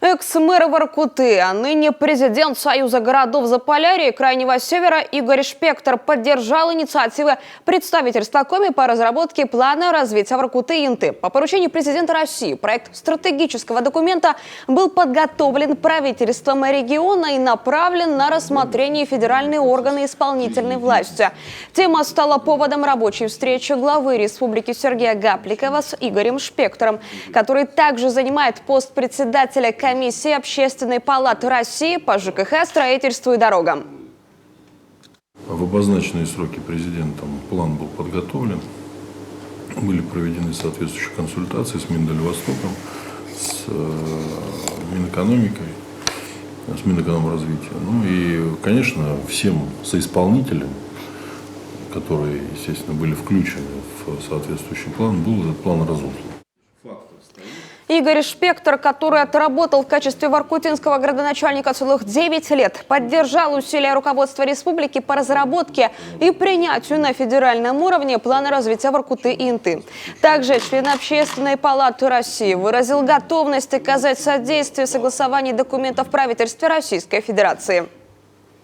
Экс-мэр Воркуты, а ныне президент Союза городов Заполярья и Крайнего Севера Игорь Шпектор поддержал инициативы представительства Коми по разработке плана развития Воркуты и Инты. По поручению президента России проект стратегического документа был подготовлен правительством региона и направлен на рассмотрение федеральные органы исполнительной власти. Тема стала поводом рабочей встречи главы республики Сергея Гапликова с Игорем Шпектором, который также занимает пост председателя Комиссии Общественной палаты России по ЖКХ, строительству и дорогам. В обозначенные сроки президентом план был подготовлен. Были проведены соответствующие консультации с Миндальвостоком, с Минэкономикой, с Минэкономразвития. Ну и, конечно, всем соисполнителям, которые, естественно, были включены в соответствующий план, был этот план разослан. Игорь Шпектор, который отработал в качестве воркутинского градоначальника целых 9 лет, поддержал усилия руководства республики по разработке и принятию на федеральном уровне плана развития Воркуты и Инты. Также член Общественной палаты России выразил готовность оказать содействие в согласовании документов в правительстве Российской Федерации.